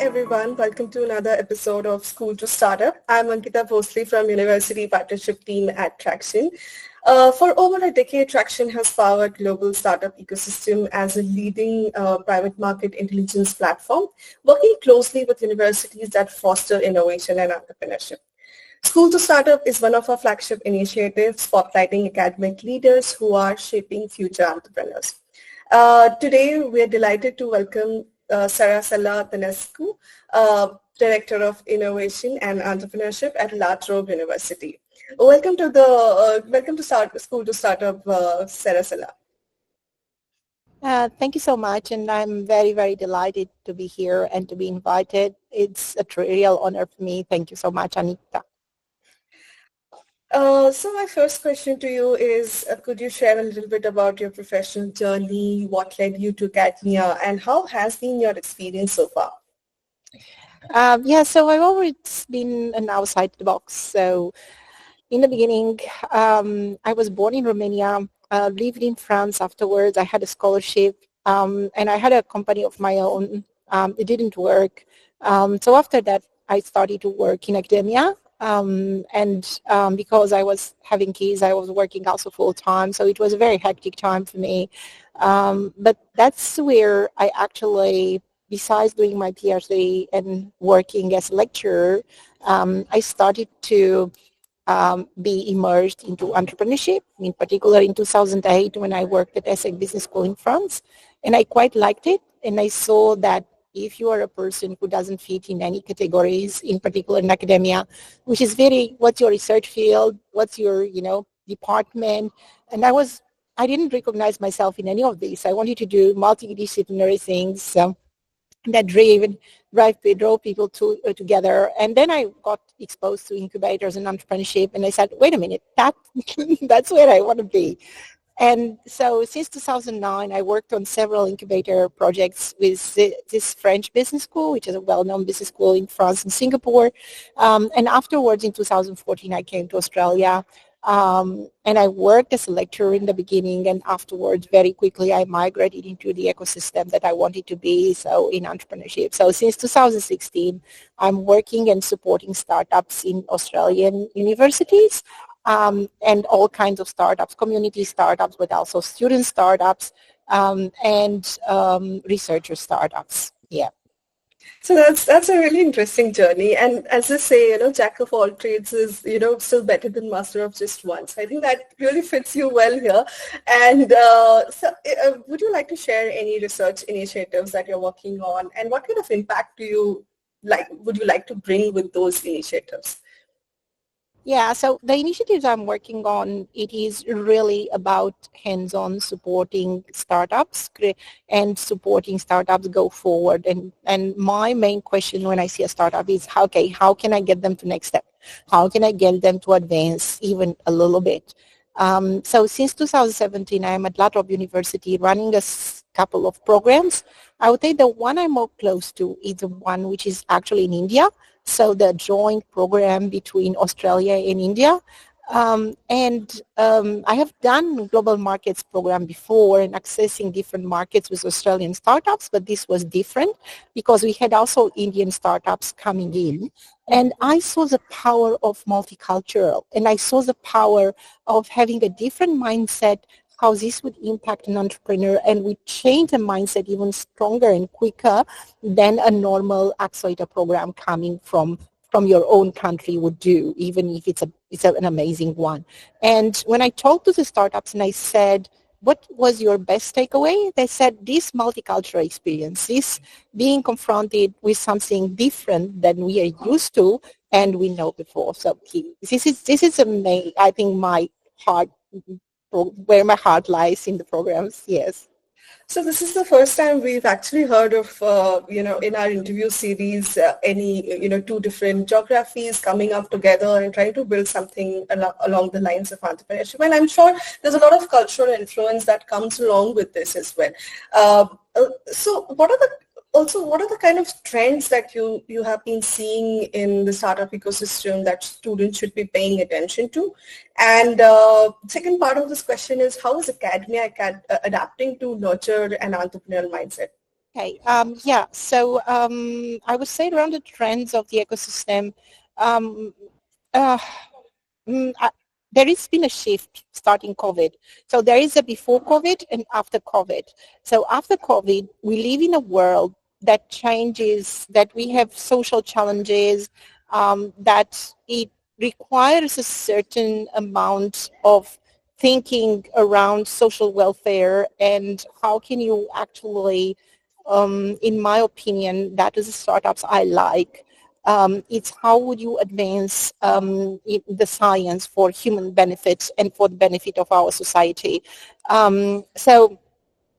everyone. Welcome to another episode of School to Startup. I'm Ankita Bhosle from University Partnership Team at Tracxn. For over a decade, Tracxn has powered global startup ecosystem as a leading private market intelligence platform, working closely with universities that foster innovation and entrepreneurship. School to Startup is one of our flagship initiatives spotlighting academic leaders who are shaping future entrepreneurs. Today, we are delighted to welcome Cerasela Tanasescu, Director of Innovation and Entrepreneurship at La Trobe University. Welcome to School to Startup, Cerasela. Thank you so much, and I'm very, very delighted to be here and to be invited. It's a real honor for me. Thank you so much, Anita. So my first question to you is, could you share a little bit about your professional journey, what led you to academia, and how has been your experience so far? So I've always been an outside the box. So in the beginning, I was born in Romania, lived in France afterwards. I had a scholarship, and I had a company of my own. It didn't work. So after that, I started to work in academia. Because I was having kids, I was working also full time, so it was a very hectic time for me. But that's where I actually, besides doing my PhD and working as a lecturer, I started to be immersed into entrepreneurship, in particular in 2008 when I worked at ESSEC Business School in France, and I quite liked it, and I saw that if you are a person who doesn't fit in any categories, in particular in academia, which is what's your research field, what's your, department, and I didn't recognize myself in any of these. I wanted to do multidisciplinary things that drove people together. And then I got exposed to incubators and entrepreneurship, and I said, wait a minute, that's where I want to be. And so since 2009, I worked on several incubator projects with this French business school, which is a well-known business school in France and Singapore. And afterwards, in 2014, I came to Australia. And I worked as a lecturer in the beginning, and afterwards, very quickly, I migrated into the ecosystem that I wanted to be, so in entrepreneurship. So since 2016, I'm working and supporting startups in Australian universities. And all kinds of startups, community startups, but also student startups and researcher startups. Yeah. So that's a really interesting journey. And as I say, jack of all trades is, still better than master of just one. So I think that really fits you well here. And would you like to share any research initiatives that you're working on, and what kind of impact would you like to bring with those initiatives? Yeah, so the initiatives I'm working on, it is really about hands-on supporting startups and supporting startups go forward. And my main question when I see a startup is, how can I get them to next step? How can I get them to advance even a little bit? So since 2017, I'm at La Trobe University running a couple of programs. I would say the one I'm more close to is the one which is actually in India. So the joint program between Australia and India. I have done global markets program before and accessing different markets with Australian startups, but this was different because we had also Indian startups coming in. And I saw the power of multicultural, and I saw the power of having a different mindset, how this would impact an entrepreneur, and we change the mindset even stronger and quicker than a normal accelerator program coming from your own country would do, even if it's an amazing one. And when I talked to the startups and I said, what was your best takeaway? They said this multicultural experience, this being confronted with something different than we are used to and we know before. So this is I think my heart, where my heart lies in the programs, yes. So this is the first time we've actually heard of, in our interview series, two different geographies coming up together and trying to build something along the lines of entrepreneurship. And I'm sure there's a lot of cultural influence that comes along with this as well. So what are the kind of trends that you have been seeing in the startup ecosystem that students should be paying attention to? And second part of this question is, how is academia adapting to nurture an entrepreneurial mindset? Okay. I would say around the trends of the ecosystem, um, uh, Mm, I, there has been a shift starting COVID. So there is a before COVID and after COVID. So after COVID, we live in a world that changes, that we have social challenges, that it requires a certain amount of thinking around social welfare and how can you actually, in my opinion, that is the startups I like. It's how would you advance the science for human benefits and for the benefit of our society. So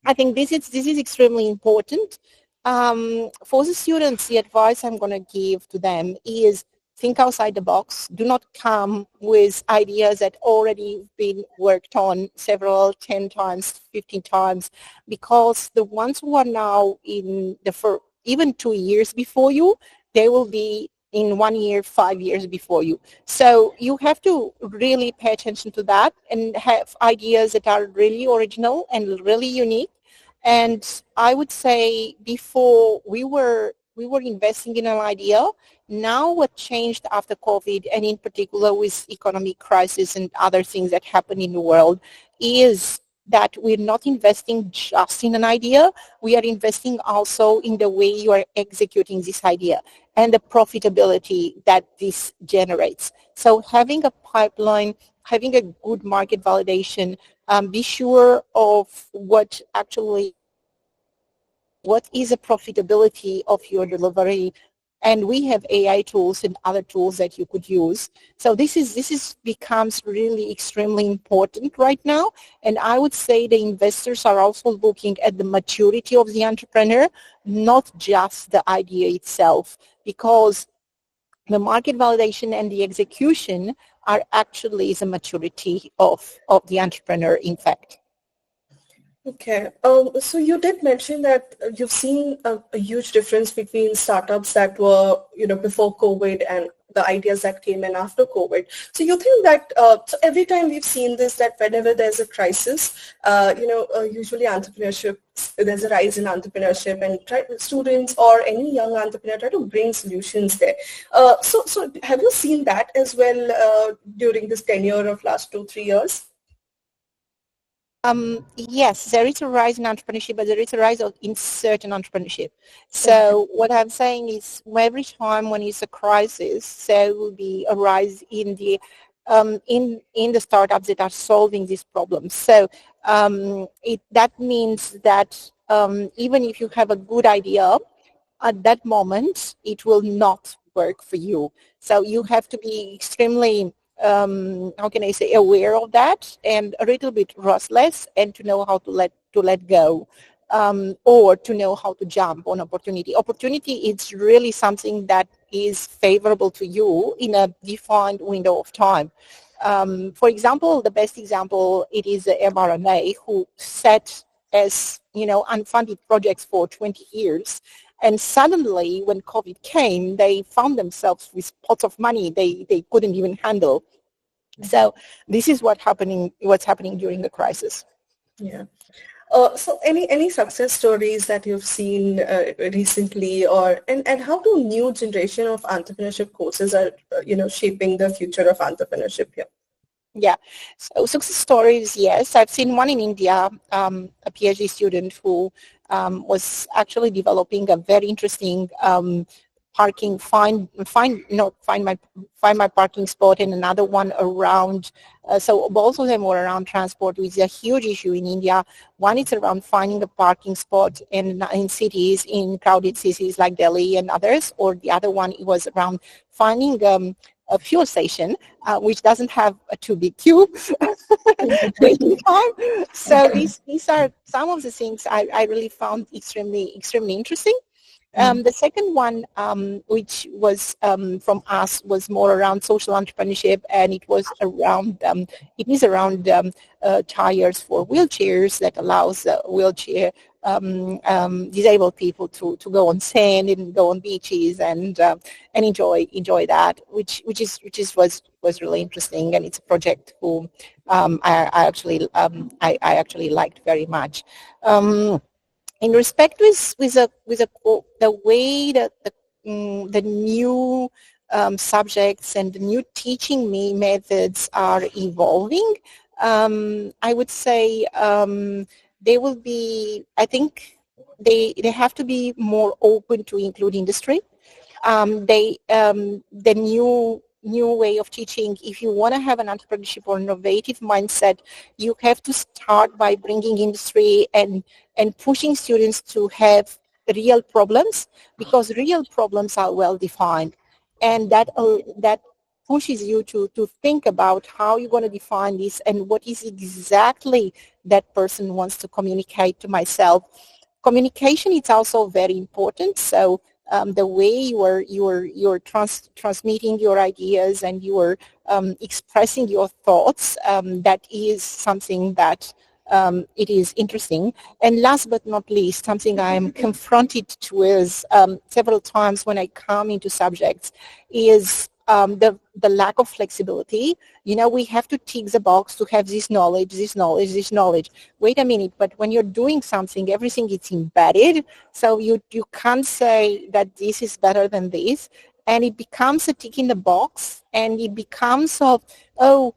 I think this is extremely important. For the students, the advice I'm going to give to them is think outside the box. Do not come with ideas that already been worked on several, 10 times, 15 times, because the ones who are now in the for even 2 years before you, they will be in 1 year, 5 years before you. So you have to really pay attention to that and have ideas that are really original and really unique. And I would say before we were investing in an idea. Now what changed after COVID and in particular with economic crisis and other things that happen in the world is that we're not investing just in an idea. We are investing also in the way you are executing this idea and the profitability that this generates. So having a pipeline, having a good market validation, be sure of what is the profitability of your delivery, and we have AI tools and other tools that you could use. So this is becomes really extremely important right now, and I would say the investors are also looking at the maturity of the entrepreneur, not just the idea itself, because the market validation and the execution are actually the maturity of the entrepreneur, in fact. Okay. So you did mention that you've seen a huge difference between startups that were, before COVID and the ideas that came in after COVID. So you think that, so every time we've seen this, that whenever there's a crisis, usually entrepreneurship, there's a rise in entrepreneurship and students or any young entrepreneur try to bring solutions there. So have you seen that as well during this tenure of last 2, 3 years? Yes, there is a rise in entrepreneurship, but there is a rise in certain entrepreneurship. Okay. So what I'm saying is every time when it's a crisis, there will be a rise in the in the startups that are solving these problems. So that means that even if you have a good idea, at that moment, it will not work for you. So you have to be extremely, how can I say, aware of that and a little bit restless and to know how to let go, or to know how to jump on opportunity. Opportunity is really something that is favorable to you in a defined window of time. For example, the best example, it is the mRNA who set as unfunded projects for 20 years. And suddenly, when COVID came, they found themselves with pots of money they couldn't even handle. So this is what's happening during the crisis. Yeah. So any success stories that you've seen recently, and how do new generation of entrepreneurship courses are shaping the future of entrepreneurship here? Yeah. So success stories, yes. I've seen one in India, a PhD student who was actually developing a very interesting parking find my parking spot, and another one around. So both of them were around transport, which is a huge issue in India. One is around finding a parking spot in cities, in crowded cities like Delhi and others, or the other one was around finding a fuel station which doesn't have a too big queue waiting time. So these are some of the things I really found extremely interesting. The second one, which was from us, was more around social entrepreneurship, and it is around tires for wheelchairs that allows wheelchair disabled people to go on sand and go on beaches and enjoy that, which was really interesting, and it's a project who I actually liked very much. in respect the way that the new subjects and the new teaching methods are evolving, I would say they will be, I think they have to be more open to include industry. The new way of teaching, if you want to have an entrepreneurship or innovative mindset, you have to start by bringing industry and pushing students to have real problems, because real problems are well defined, and that pushes you to think about how you're going to define this and what is exactly that person wants to communicate to myself. Communication is also very important. So the way you're transmitting your ideas and you're expressing your thoughts, that is something that it is interesting. And last but not least, something I'm confronted with several times when I come into subjects is the lack of flexibility. You know, we have to tick the box to have this knowledge, this knowledge, this knowledge. Wait a minute, but when you're doing something, everything is embedded, so you can't say that this is better than this, and it becomes a tick in the box, and it becomes of, oh,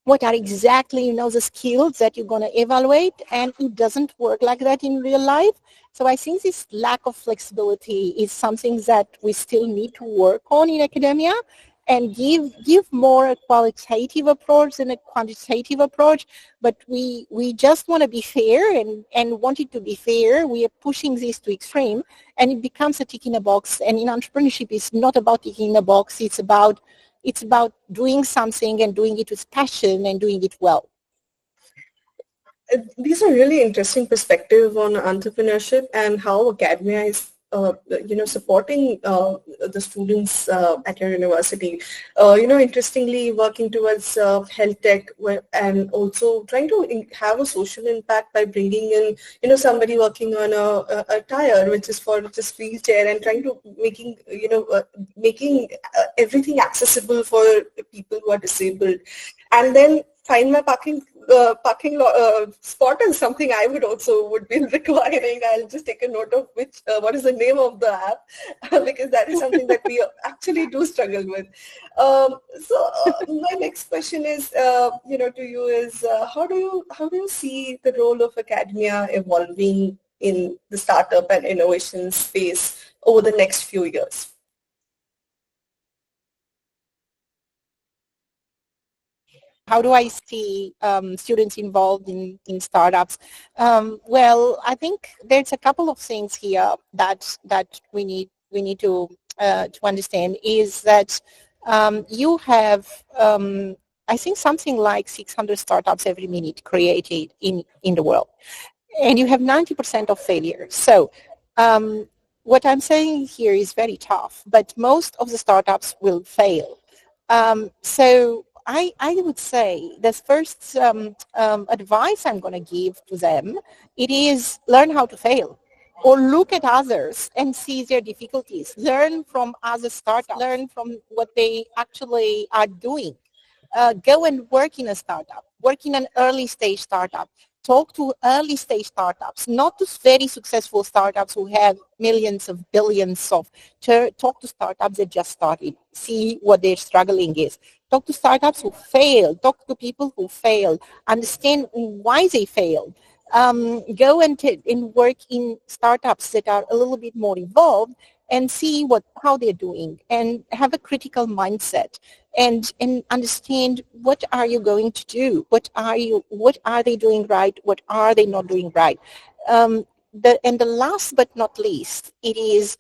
what are exactly, you know, the skills that you're going to evaluate, and it doesn't work like that in real life. So I think this lack of flexibility is something that we still need to work on in academia, and give more a qualitative approach than a quantitative approach. But we just want to be fair, and want it to be fair. We are pushing this to extreme, and it becomes a tick in a box. And in entrepreneurship, it's not about ticking in a box. It's about doing something and doing it with passion and doing it well. These are really interesting perspective on entrepreneurship and how academia is supporting the students at your university. Interestingly, working towards health tech and also trying to have a social impact by bringing in, somebody working on a tire, which is for just wheelchair, and trying to making everything accessible for people who are disabled. And then find my parking spot is something I would be requiring. I'll just take a note of what is the name of the app, because that is something that we actually do struggle with. My next question is, to you is, how do you see the role of academia evolving in the startup and innovation space over the next few years? How do I see students involved in startups? Well, I think there's a couple of things here that we need to understand. Is that you have I think something like 600 startups every minute created in the world, and you have 90% of failure. So what I'm saying here is very tough, but most of the startups will fail. So I would say the first advice I'm going to give to them, it is learn how to fail, or look at others and see their difficulties. Learn from other startups. Learn from what they actually are doing. Go and work in a startup. Work in an early stage startup. Talk to early stage startups, not to very successful startups who have millions of billions of. Talk to startups that just started. See what their struggling is. Talk to startups who failed. Talk to people who failed. Understand why they failed. Go and work in startups that are a little bit more involved, and see how they're doing, and have a critical mindset, and understand what are you going to do, what are they doing right, what are they not doing right. The last but not least, it is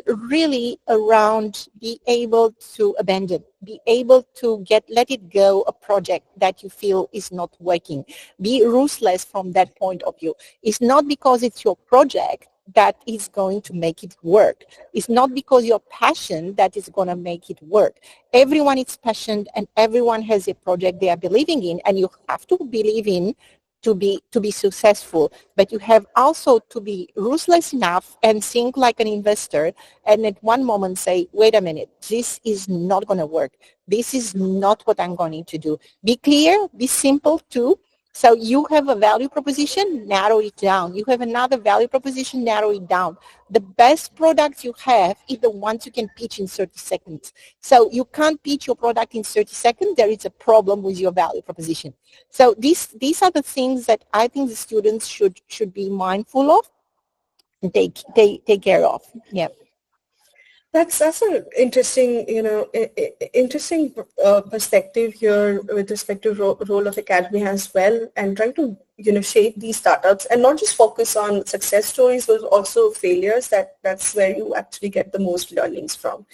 really around be able to abandon, be able to let it go a project that you feel is not working. Be ruthless from that point of view. It's not because it's your project that is going to make it work. It's not because your passion that is going to make it work. Everyone is passionate, and everyone has a project they are believing in, and you have to believe in to be successful. But you have also to be ruthless enough and think like an investor, and at one moment say, wait a minute, this is not going to work. This is not what I'm going to do. Be clear, be simple too. So you have a value proposition, narrow it down. You have another value proposition, narrow it down. The best products you have is the ones you can pitch in 30 seconds. So you can't pitch your product in 30 seconds. There is a problem with your value proposition. So these are the things that I think the students should be mindful of and take care of. Yeah. That's an interesting, interesting perspective here with respect to role of academia as well, and trying to, shape these startups and not just focus on success stories, but also failures. That's where you actually get the most learnings from.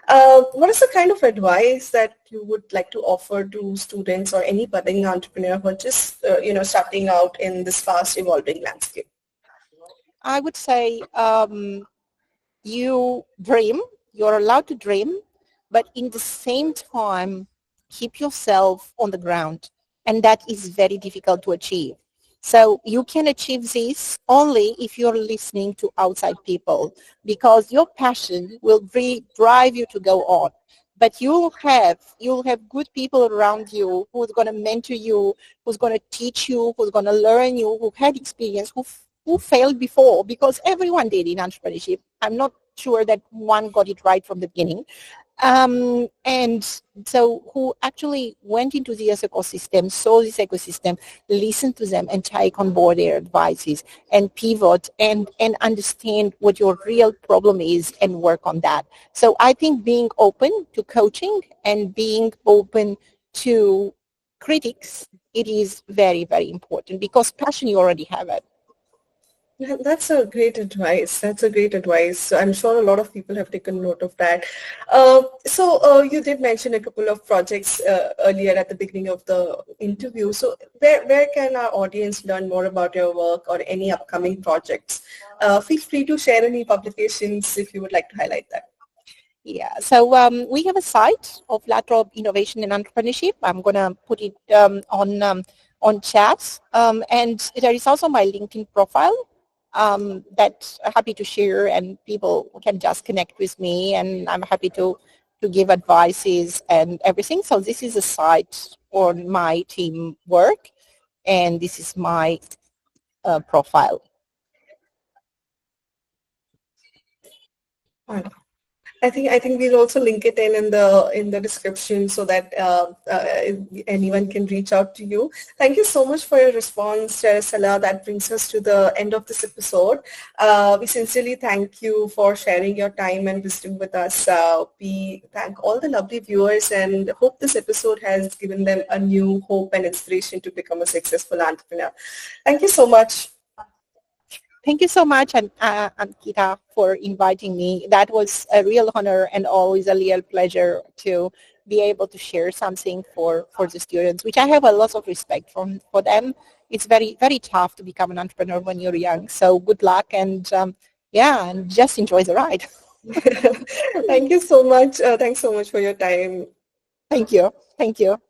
What is the kind of advice that you would like to offer to students or any budding entrepreneur who are just, starting out in this fast evolving landscape? I would say you dream, you're allowed to dream, but in the same time, keep yourself on the ground. And that is very difficult to achieve. So you can achieve this only if you're listening to outside people, because your passion will drive you to go on. But you'll have good people around you who's going to mentor you, who's going to teach you, who's going to learn you, who had experience, who failed before, because everyone did in entrepreneurship. I'm not sure that one got it right from the beginning. And so who actually went into this ecosystem, saw this ecosystem, listened to them and take on board their advices and pivot and understand what your real problem is and work on that. So I think being open to coaching and being open to critics, it is very, very important, because passion, you already have it. Yeah, that's a great advice. That's a great advice. So I'm sure a lot of people have taken note of that. So you did mention a couple of projects earlier at the beginning of the interview. So where can our audience learn more about your work or any upcoming projects? Feel free to share any publications if you would like to highlight that. Yeah, so we have a site of Latrobe Innovation and Entrepreneurship. I'm going to put it on chat. And there is also my LinkedIn profile that I'm happy to share, and people can just connect with me, and I'm happy to give advices and everything. So this is a site on my team work, and this is my profile. I think we'll also link it in the description so that anyone can reach out to you. Thank you so much for your response, Cerasela. That brings us to the end of this episode. We sincerely thank you for sharing your time and wisdom with us. We thank all the lovely viewers and hope this episode has given them a new hope and inspiration to become a successful entrepreneur. Thank you so much. Thank you so much, Ankita, for inviting me. That was a real honor and always a real pleasure to be able to share something for the students, which I have a lot of respect for them. It's very, very tough to become an entrepreneur when you're young. So good luck, and and just enjoy the ride. Thank you so much. Thanks so much for your time. Thank you. Thank you.